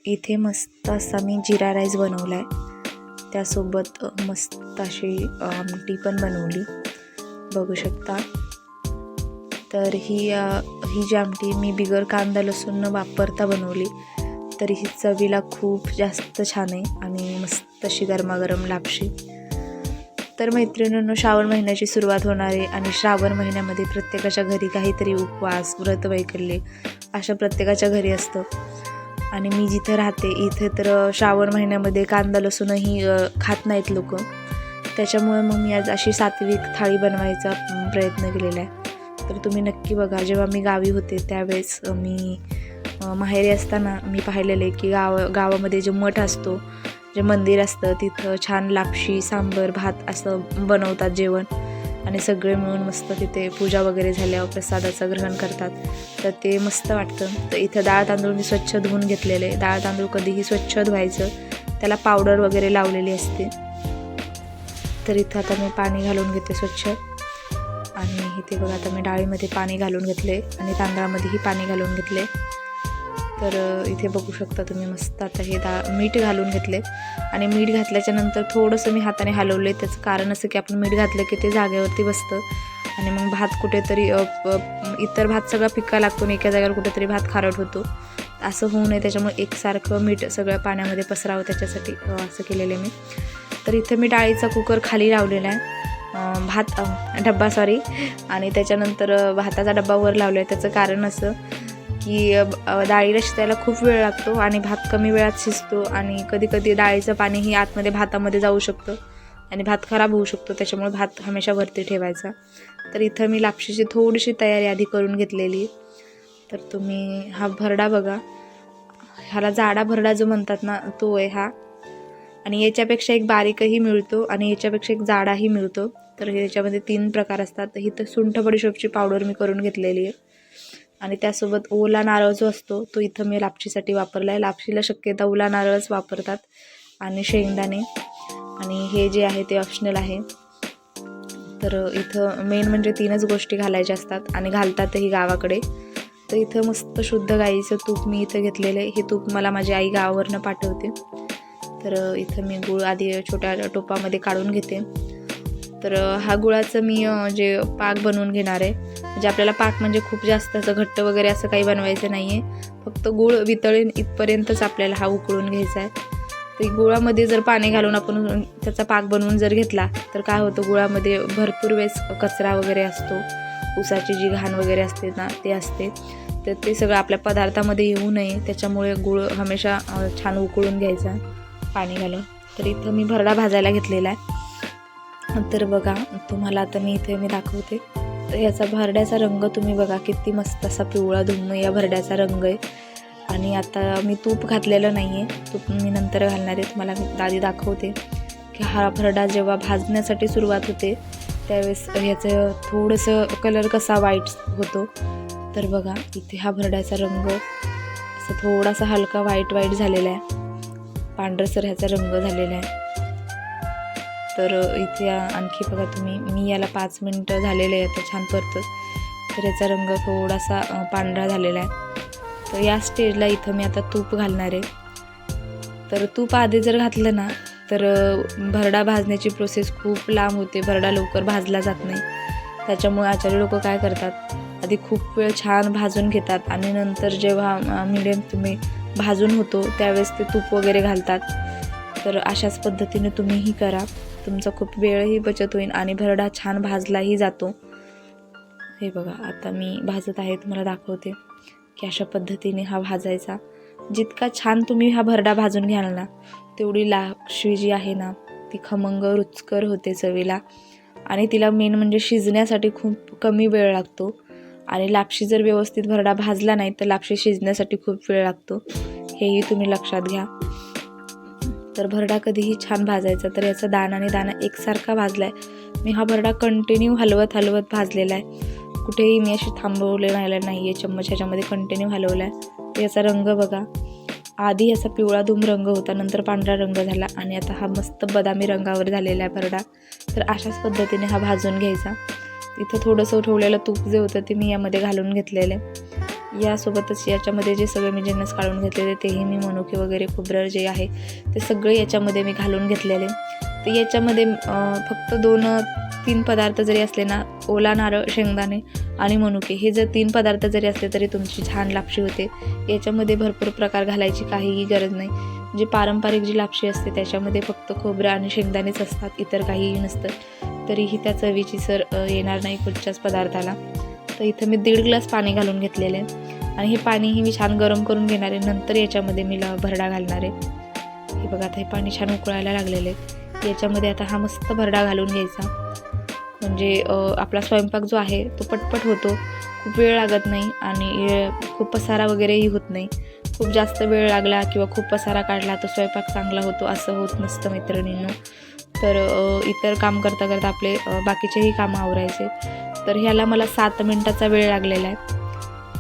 इथे मस्त असा मी जिरा राईस बनवला आहे, त्यासोबत मस्त अशी आमटी पण बनवली, बघू शकता. तर ही जी आमटी मी बिगर कांदा लसूण न वापरता बनवली, तर ही चवीला खूप जास्त छान आहे आणि मस्त अशी गरमागरम लापशी. तर मैत्रिणींनो, श्रावण महिन्याची सुरुवात होणार आहे आणि श्रावण महिन्यामध्ये प्रत्येकाच्या घरी काहीतरी उपवास, व्रत, वैकल्ये अशा प्रत्येकाच्या घरी असतं. आणि मी जिथे राहते इथे तर श्रावण महिन्यामध्ये कांदा लसूणही खात नाहीत लोक. त्याच्यामुळे मग मी आज अशी सात्विक थाळी बनवायचा प्रयत्न केलेला आहे. तर तुम्ही नक्की बघा. जेव्हा मी गावी होते त्यावेळेस मी माहेरी असताना मी पाहिलेले की गावामध्ये जे मठ असतो, जे मंदिर असतं, तिथं छान लापशी, सांबर, भात असं बनवतात जेवण, आणि सगळे मिळून मस्त तिथे पूजा वगैरे झाल्यावर प्रसादाचं ग्रहण करतात. तर ते मस्त वाटतं. तर इथं डाळ तांदूळ मी स्वच्छ धुवून घेतलेले. डाळ तांदूळ कधीही स्वच्छ धुवायचं, त्याला पावडर वगैरे लावलेली असते. तर इथं आता मी पाणी घालून घेते स्वच्छ, आणि इथे बघा आता मी डाळीमध्ये पाणी घालून घेतले आणि तांदळामध्येही पाणी घालून घेतले. तर इथे बघू शकता तुम्ही मस्त आता हे मीठ घालून घेतले, आणि मीठ घातल्याच्या नंतर थोडंसं मी हाताने हलवले. त्याचं कारण असं की आपण मीठ घातलं की ते जागेवरती बसतं, आणि मग भात कुठेतरी इतर भात सगळा फिक्का लागतो आणि एका जागेवर कुठेतरी भात खारट होतो. असं होऊ नये, त्याच्यामुळे एकसारखं मीठ सगळ्या पाण्यामध्ये पसरावं त्याच्यासाठी असं केलेलं आहे मी. तर इथं मी डाळीचा कुकर खाली लावलेला आहे, डब्बा आणि त्याच्यानंतर भाताचा डब्बा वर लावला आहे. त्याचं कारण असं की डाळीला शिजायला खूप वेळ लागतो आणि भात कमी वेळात शिजतो, आणि कधी डाळीचं पाणीही आतमध्ये भातामध्ये जाऊ शकतं आणि भात खराब होऊ शकतो. त्याच्यामुळे भात हमेशा वरती ठेवायचा. तर इथं मी लापशीची थोडीशी तयारी आधी करून घेतलेली. तर तुम्ही हा भरडा बघा, ह्याला जाडा भरडा जो म्हणतात ना, तो आहे हा. आणि याच्यापेक्षा एक बारीकही मिळतो आणि याच्यापेक्षा एक जाडाही मिळतो. तर ह्याच्यामध्ये 3 प्रकार असतात. ही तर सुंठ बडीशोपची पावडर मी करून घेतलेली आहे, आणि त्यासोबत ओला नारळ जो असतो तो इथं मी लापशीसाठी वापरला आहे. लापशीला शक्यता ओला नारळच वापरतात, आणि शेंगदाणे, आणि हे जे आहे ते ऑप्शनल आहे. तर इथं मेन म्हणजे 3च गोष्टी घालायच्या असतात, आणि घालतातही गावाकडे. तर इथं मस्त शुद्ध गाईचं तूप मी इथं घेतलेलं आहे. हे तूप मला माझी आई गावावरनं पाठवते. तर इथं मी गूळ आधी छोट्या टोपामध्ये काढून घेते. तर हा गुळाचं मी जे पाक बनवून घेणार आहे. म्हणजे आपल्याला पाक म्हणजे खूप जास्त असं घट्ट वगैरे असं काही बनवायचं नाही आहे, फक्त गूळ वितळेल इथपर्यंतच आपल्याला हा उकळून घ्यायचा आहे. तर गुळामध्ये जर पाणी घालून आपण त्याचा पाक बनवून जर घेतला तर काय होतं, गुळामध्ये भरपूर वेळेस कचरा वगैरे असतो, ऊसाची जी घाण वगैरे असते ना ते असते. तर ते सगळं आपल्या पदार्थामध्ये येऊ नये, त्याच्यामुळे गूळ हमेशा छान उकळून घ्यायचा पाणी घालून. तर इथं मी भरडा भाजायला घेतलेला आहे. तर बघा तुम्हाला आता मी दाखवते. तर याचा भरड्याचा रंग तुम्ही बघा, किती मस्त असा पिवळा धुम्म या भरड्याचा रंग आहे. आणि आता मी तूप घातलेलं नाही आहे, तूप मी नंतर घालणार आहे. तुम्हाला मी आधी दाखवते की हा भरडा जेव्हा भाजण्यासाठी सुरुवात होते त्यावेळेस ह्याचं थोडंसं कलर कसा वाईट होतो. तर बघा इथे हा भरड्याचा रंग असं थोडासा हलका वाईट झालेला आहे, पांढरसर ह्याचा रंग झालेला आहे. तर इथे आणखी बघा तुम्ही, मी याला 5 मिनटं झालेले आहे आता छान परतत. तर याचा रंग थोडासा पांढरा झालेला आहे. तर या स्टेजला इथं मी आता तूप घालणार आहे. तर तूप आधी जर घातलं ना तर भरडा भाजण्याची प्रोसेस खूप लांब होते, भरडा लवकर भाजला जात नाही. त्याच्यामुळे आचारी लोक काय करतात, आधी खूप वेळ छान भाजून घेतात, आणि नंतर जेव्हा मिडियम तुम्ही भाजून होतो त्यावेळेस ते तूप वगैरे घालतात. तर अशाच पद्धतीने तुम्हीही करा, तुमचा खूप वेळही बचत होईल आणि भरडा छान भाजलाही जातो. हे बघा आता मी भाजत आहे, तुम्हाला दाखवते की अशा पद्धतीने हा भाजायचा. जितका छान तुम्ही हा भरडा भाजून घ्याल ना, तेवढी लापशी जी आहे ना ती खमंग रुचकर होते चवीला, आणि तिला मेन म्हणजे शिजण्यासाठी खूप कमी वेळ लागतो. आणि लापशी जर व्यवस्थित भरडा भाजला नाही तर लापशी शिजण्यासाठी खूप वेळ लागतो, हेही तुम्ही लक्षात घ्या. तर भरडा कधीही छान भाजायचा. तर याचा दाणाने दाणा एकसारखा भाजला आहे. मी हा भरडा कंटिन्यू हलवत भाजलेला आहे, कुठेही मी अशी थांबवलेला नाही आहे. चम्मच ह्याच्यामध्ये कंटिन्यू हलवला आहे. तर याचा रंग बघा, आधी याचा पिवळा धूम रंग होता, नंतर पांढरा रंग झाला, आणि आता हा मस्त बदामी रंगावर झालेला आहे भरडा. तर अशाच पद्धतीने हा भाजून घ्यायचा. इथं थोडंसं ठेवलेलं तूप जे होतं ते मी यामध्ये घालून घेतलेलं आहे. यासोबतच याच्यामध्ये जे सगळे मी जिन्नस काढून घेतलेले तेही मी मनुके वगैरे खोबरं जे आहे ते सगळे याच्यामध्ये मी घालून घेतलेले. तर याच्यामध्ये फक्त 2-3 पदार्थ जरी असले ना, ओला नारळ, शेंगदाणे आणि मनुके हे जर 3 पदार्थ जरी असले तरी तुमची छान लापशी होते. याच्यामध्ये भरपूर प्रकार घालायची काहीही गरज नाही. जी पारंपरिक जी लापशी असते त्याच्यामध्ये फक्त खोबरं आणि शेंगदाणेच असतात, इतर काहीही नसतं. तरीही त्या चवीची सर येणार नाही कुठच्याच पदार्थाला. तर इथं मी 1.5 ग्लास पाणी घालून घेतलेले आहे आणि हे पाणीही मी छान गरम करून घेणार आहे. नंतर याच्यामध्ये मी भरडा घालणार आहे. हे बघा, आता हे पाणी छान उकळायला लागलेलं आहे. याच्यामध्ये आता हा मस्त भरडा घालून घ्यायचा. म्हणजे आपला स्वयंपाक जो आहे तो पटपट होतो, खूप वेळ लागत नाही आणि खूप पसारा वगैरेही होत नाही. खूप जास्त वेळ लागला किंवा खूप पसारा काढला तर स्वयंपाक चांगला होतो असं होत नसतं मैत्रिणींनो. तर इतर काम करता करता आपले बाकीचेही कामं आवरायचे. तर ह्याला मला 7 मिनटाचा वेळ लागलेला आहे.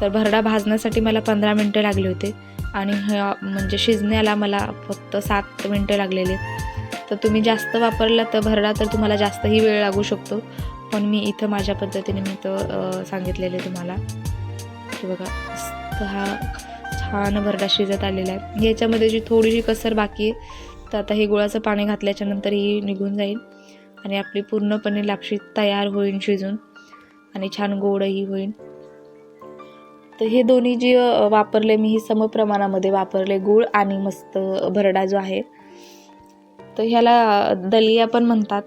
तर भरडा भाजण्यासाठी मला 15 मिनटं लागले होते आणि म्हणजे शिजण्याला मला फक्त 7 मिनटं लागलेले. तर तुम्ही जास्त वापरला तर भरडा तर तुम्हाला जास्तही वेळ लागू शकतो, पण मी इथं माझ्या पद्धतीने मी तर सांगितलेले तुम्हाला. की बघा, मस्त हा छान भरडा शिजत आलेला आहे. याच्यामध्ये जी थोडीशी कसर बाकी आहे, तर आता हे गुळाचं पाणी घातल्याच्या नंतर ही निघून जाईल आणि आपली पूर्णपणे लापशी तयार होईल शिजून आणि छान गोडही होईल. तर हे दोन्ही जे वापरले मी, ही समप्रमाणामध्ये वापरले, गूळ आणि मस्त भरडा जो आहे. तर ह्याला दलिया पण म्हणतात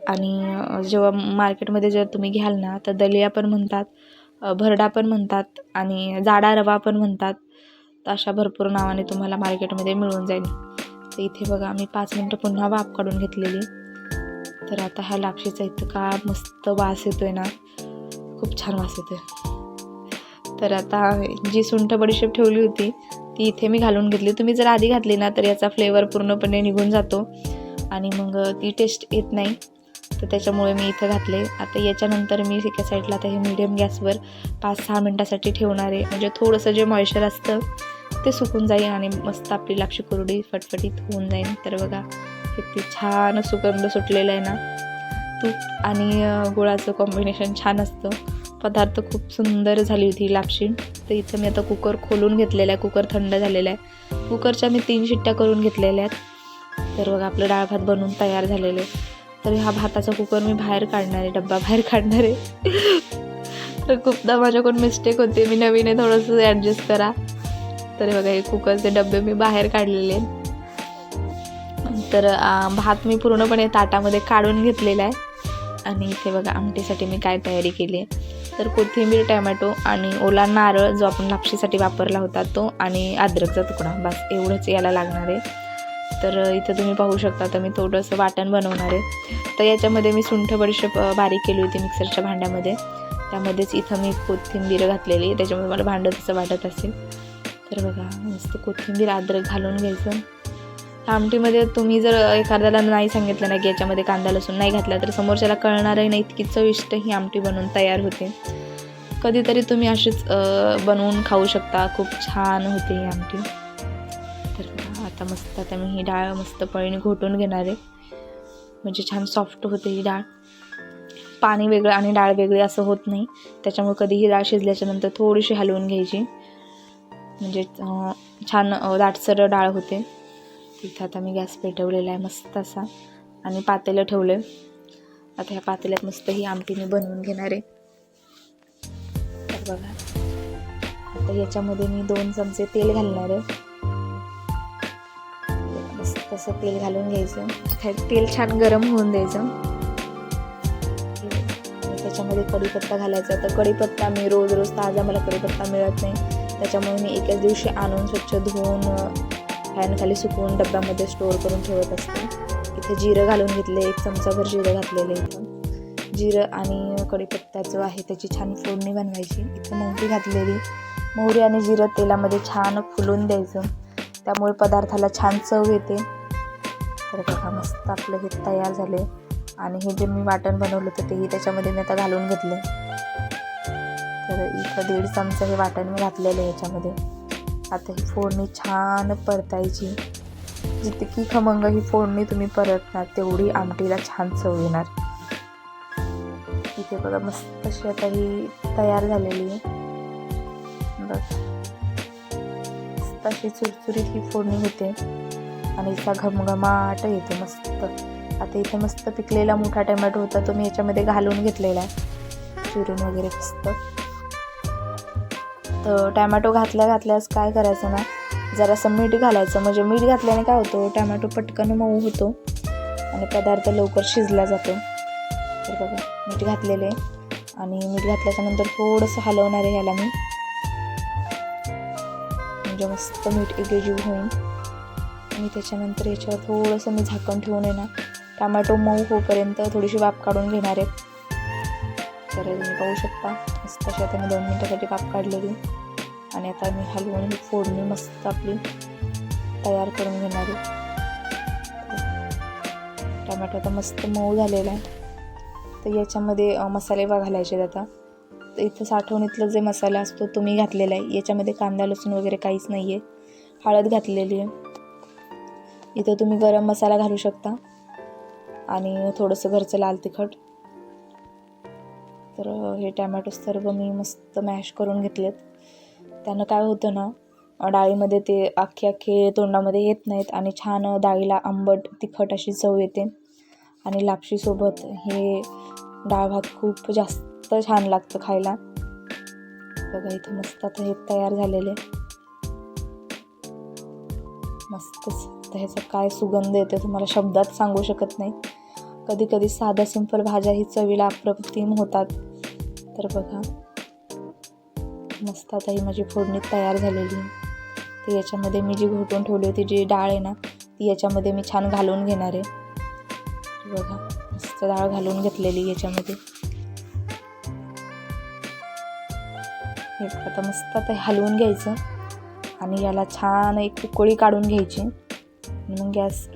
आणि जेव्हा मार्केटमध्ये जर तुम्ही घ्याल ना तर दलिया पण म्हणतात, भरडा पण म्हणतात आणि जाडा रवा पण म्हणतात. तर अशा भरपूर नावाने तुम्हाला मार्केटमध्ये मिळून जाईल. तर इथे बघा, मी 5 मिनटं पुन्हा वाफ काढून घेतलेली. तर आता ह्या लापशीचा इतका मस्त वास येतोय ना, खूप छान वास येतोय. तर आता जी सुंठ बडीशेप ठेवली होती ती इथे मी घालून घेतली. तुम्ही जर आधी घातली ना तर याचा फ्लेवर पूर्णपणे निघून जातो आणि मग ती टेस्ट येत नाही. तर त्याच्यामुळे मी इथं घातले. आता याच्यानंतर मी एका साईडला आता हे मीडियम गॅसवर 5-6 मिनटासाठी ठेवणार आहे. म्हणजे थोडंसं जे मॉइश्चर असतं ते सुकून जाईल आणि मस्त आपली लापशी कुरडी फटफटीत होऊन जाईल. तर बघा, किती छान सुगंध सुटलेला आहे ना. तूप आणि गुळाचं कॉम्बिनेशन छान असतं. पदार्थ खूप सुंदर झाली होती लापशी. तर इथं मी आता कुकर खोलून घेतलेला आहे. कुकर थंड झालेला आहे. कुकरच्या मी 3 शिट्ट्या करून घेतलेल्या आहेत. तर बघा, आपलं डाळ भात बनवून तयार झालेले. तर हा भाताचा कुकर मी बाहेर काढणार आहे, डब्बा बाहेर काढणार आहे. तर खूपदा माझ्याकडून मिस्टेक होते, मी नवीन आहे, थोडंसं ॲडजस्ट करा. तर बघा, हे कुकरचे डब्बे मी बाहेर काढलेले. तर भात मी पूर्णपणे ताटामध्ये काढून घेतलेला आहे. आणि इथे बघा, आमटीसाठी मी काय तयारी केली आहे. तर कोथिंबीर, टॅमॅटो आणि ओला नारळ जो आपण लापशीसाठी वापरला होता तो आणि अद्रकचा तुकडा, बस एवढंच याला लागणार आहे. तर इथं तुम्ही पाहू शकता, तर मी थोडंसं वाटण बनवणार आहे. तर याच्यामध्ये मी सुंठ बडीशेप बारीक केली होती मिक्सरच्या भांड्यामध्ये. त्यामध्येच इथं मी कोथिंबीर घातलेली, त्याच्यामुळे मला भांडं तसं वाटत असेल. तर बघा, मस्त कोथिंबीर, अद्रक घालून घ्यायचं. आमटीमध्ये तुम्ही जर एखाद्याला नाही सांगितलं ना की याच्यामध्ये कांदा लसूण नाही घातला तर समोरच्याला कळणारही नाही. इतकी चविष्ट ही आमटी बनवून तयार होते. कधीतरी तुम्ही अशीच बनवून खाऊ शकता, खूप छान होते ही आमटी. तर आता मस्त, आता मी ही डाळ मस्त पळीने घोटून घेणार आहे, म्हणजे छान सॉफ्ट होते ही डाळ. पाणी वेगळं आणि डाळ वेगळी असं होत नाही. त्याच्यामुळे कधीही डाळ शिजल्याच्या नंतर थोडीशी हलवून घ्यायची, म्हणजे छान दाटसर डाळ होते. तिथं आता मी गॅस पेटवलेला आहे मस्त असा आणि पातेलं ठेवलं आहे. आता ह्या पातेल्यात मस्त ही आमटी मी बनवून घेणार आहे. तर बघा, आता याच्यामध्ये मी 2 चमचे तेल घालणार आहे. मस्त असं तेल घालून घ्यायचं. तेल छान गरम होऊन द्यायचं. त्याच्यामध्ये कढीपत्ता घालायचा. तर कढीपत्ता मी रोज रोज ताजा, मला कढीपत्ता मिळत नाही, त्याच्यामुळे मी एकाच दिवशी आणून स्वच्छ धुवून फॅन खाली सुकवून डब्यामध्ये स्टोअर करून ठेवत असते. इथे जिरं घालून घेतले, 1 चमचाभर जिरं घातलेलं इथं. जिरं आणि कढीपत्ता जो आहे त्याची छान फोडणी बनवायची. इथं मोहरी घातलेली. मोहरी आणि जिरं तेलामध्ये छान फुलून द्यायचं, त्यामुळे पदार्थाला छान चव येते. तर बघा, मस्त आपलं हे तयार झाले. आणि हे जे मी वाटण बनवलं होतं तेही त्याच्यामध्ये मी आता घालून घेतले. तर इथं 1.5 चमचा हे वाटण मी घातलेलं आहे याच्यामध्ये. आता ही फोडणी छान परतायची. जितकी खमंग ही फोडणी तुम्ही परतणार तेवढी आमटीला छान चव येणार. इथे बघा, मस्त अशी आता ही तयार झालेली आहे. बघ, मस्त अशी चुरचुरीत ही फोडणी होते आणि असा घमघमाट येते मस्त. आता इथे मस्त पिकलेला मोठा टोमॅटो होता, तो मी याच्यामध्ये घालून घेतलेला आहे चिरून वगैरे मस्त. तर टोमॅटो घातल्यास काय करायचं ना, जरासं मीठ घालायचं. म्हणजे मीठ घातल्याने काय होतं, टोमॅटो पटकन मऊ होतो आणि पदार्थ लवकर शिजला जातो. तर बघा मीठ घातलेले आणि मीठ घातल्याच्यानंतर थोडंसं हलवणार आहे ह्याला मी, म्हणजे मस्त मीठ एकजीव होईल. आणि त्याच्यानंतर याच्यावर थोडंसं मी झाकण ठेवून आहे ना, टोमॅटो मऊ होईपर्यंत थोडीशी वाफ काढून घेणार आहे. तर तुम्ही पाहू शकता मस्त अशी आता मी 2 मिनिटासाठी वाफ काढलेली. आणि आता मी हलवून ही फोडणी मस्त आपली तयार करून घेणार आहे. टोमॅटो आता मस्त मऊ झालेला आहे. तर याच्यामध्ये मसाले घालायचे आता. तर इथं साठवणीतलं जे मसाला असतो तो मी घातलेला आहे. याच्यामध्ये कांदा लसूण वगैरे काहीच नाही आहे. हळद घातलेली आहे. इथं तुम्ही गरम मसाला घालू शकता आणि थोडंसं घरचं लाल तिखट. तर हे टोमॅटो सर्व मी मस्त मॅश करून घेतलेत. त्यानं काय होतं ना, डाळीमध्ये ते अख्खे तोंडामध्ये येत नाहीत आणि छान डाळीला आंबट तिखट अशी चव येते. आणि लापशीसोबत हे डाळ भात खूप जास्त छान लागतं खायला. बघा इथं मस्त आता हे तयार झालेले मस्तच. तर ह्याचा काय सुगंध येतो तुम्हाला शब्दात सांगू शकत नाही. कधी कधी साध्या सिंपल भाज्या ही चवीला अप्रतिम होतात. तर बघा मस्त आता ही माझी फोडणी तयार झालेली. तर याच्यामध्ये मी जी घोटून ठेवली होती जी डाळ आहे ना, ती याच्यामध्ये मी छान घालून घेणार आहे. बघा मस्त डाळ घालून घेतलेली याच्यामध्ये. हे आता मस्त आता हलवून घ्यायचं आणि याला छान एक उकळी काढून घ्यायची. मग गॅस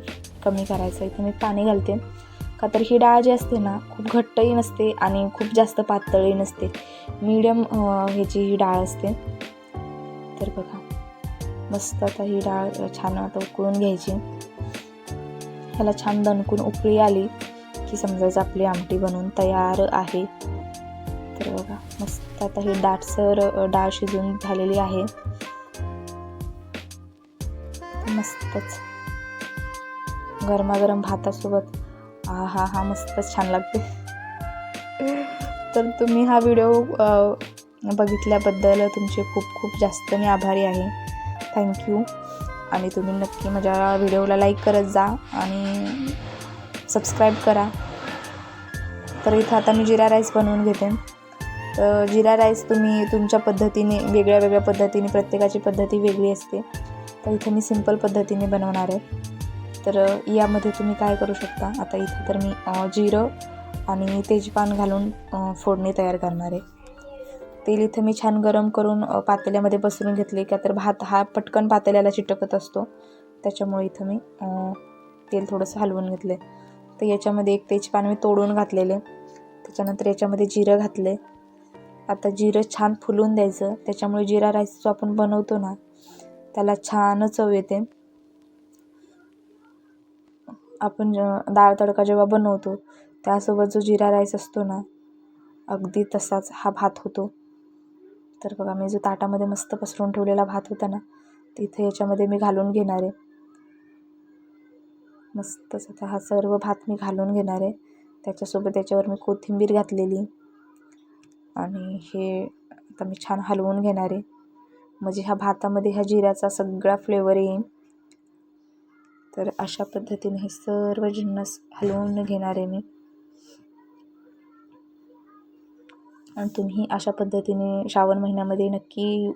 कमी करायचा. इथं मी पाणी घालते का तर ही डाळ जी असते ना, खूप घट्टही नसते आणि खूप जास्त पातळही नसते, मीडियम ह्याची ही डाळ असते. तर बघा मस्त आता ही डाळ छान आता उकळून घ्यायची. ह्याला छान दणकून उकळी आली की समजायचं आपली आमटी बनवून तयार आहे. तर बघा मस्त आता ही दाटसर डाळ शिजून झालेली आहे. मस्तच गरमागरम भातासोबत हा मस्तच छान लागते. तर तुम्ही हा व्हिडिओ बघितल्याबद्दल तुमचे खूप खूप जास्त मी आभारी आहे. थँक्यू. आणि तुम्ही नक्की माझ्या व्हिडिओला लाईक करत जा आणि सबस्क्राईब करा. तर इथं आता मी जिरा राईस बनवून घेते. तर जिरा राईस तुम्ही तुमच्या पद्धतीने वेगळ्या पद्धतीने, प्रत्येकाची पद्धती वेगळी असते. तर इथं मी सिंपल पद्धतीने बनवणार आहे. तर यामध्ये तुम्ही काय करू शकता, आता इथं तर मी जिरं आणि तेजपान घालून फोडणी तयार करणार आहे. तेल इथं मी छान गरम करून पातेल्यामध्ये पसरून घेतले का तर भात हा पटकन पातेल्याला चिटकत असतो, त्याच्यामुळे इथं मी तेल थोडंसं हलवून घेतले. तर याच्यामध्ये एक तेजपान मी तोडून घातलेले. त्याच्यानंतर याच्यामध्ये जिरं घातले. आता जिरं छान फुलून द्यायचं, त्याच्यामुळे जिरा राईस जो आपण बनवतो ना त्याला छान चव येते. आपण डाळ तडका जेव्हा बनवतो त्यासोबत जो जिरा राईस असतो ना, अगदी तसाच हा भात होतो. तर बघा मी जो ताटामध्ये मस्त पसरून ठेवलेला भात होता ना, तिथे याच्यामध्ये मी घालून घेणार आहे. मस्तच आता हा सर्व भात मी घालून घेणार आहे. त्याच्यासोबत याच्यावर मी कोथिंबीर घातलेली आणि हे आता मी छान हलवून घेणार आहे, म्हणजे ह्या भातामध्ये ह्या जिऱ्याचा सगळा फ्लेवर येईल. तर अशा पद्धतीने हे सर्व जिन्नस हलवून घेणार आहे मी. आणि तुम्ही अशा पद्धतीने श्रावण महिन्यामध्ये नक्की,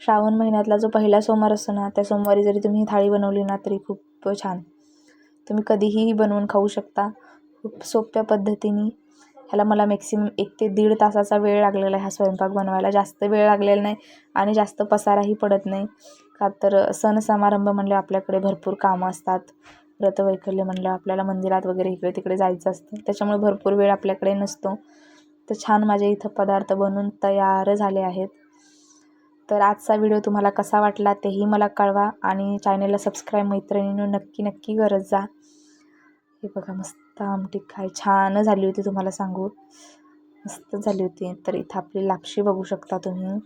श्रावण महिन्यातला जो पहिला सोमवार असतो ना, त्या सोमवारी जरी तुम्ही थाळी बनवली ना तरी खूप छान. तुम्ही कधीही बनवून खाऊ शकता खूप सोप्या पद्धतीने. ह्याला मला मॅक्सिमम 1 ते 1.5 तासाचा वेळ लागलेला आहे हा स्वयंपाक बनवायला. जास्त वेळ लागलेला नाही आणि जास्त पसाराही पडत नाही. का तर सण समारंभ म्हणले आपल्याकडे भरपूर कामं असतात. व्रतवैकल्य म्हणलं आपल्याला मंदिरात वगैरे इकडे तिकडे जायचं असतं, त्याच्यामुळे भरपूर वेळ आपल्याकडे नसतो. तर छान माझे इथं पदार्थ बनवून तयार झाले आहेत. तर आजचा व्हिडिओ तुम्हाला कसा वाटला तेही मला कळवा आणि चॅनलला सबस्क्राईब मैत्रिणींनो नक्की करत जा. हे बघा मस्त आमटी काय छान झाली होती, तुम्हाला सांगू मस्त झाली होती. तर इथं आपली लापशी बघू शकता तुम्ही.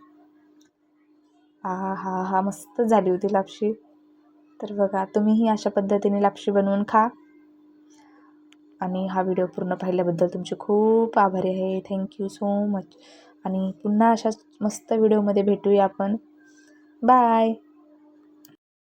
हा हा हा मस्त झाली होती लापशी. तर बघा, तुम्हीही अशा पद्धतीने लापशी बनवून खा. आणि हा व्हिडिओ पूर्ण पाहिल्याबद्दल तुमचे खूप आभारी आहे. Thank you so much. आणि पुन्हा अशाच मस्त व्हिडिओमध्ये भेटूया आपण. बाय.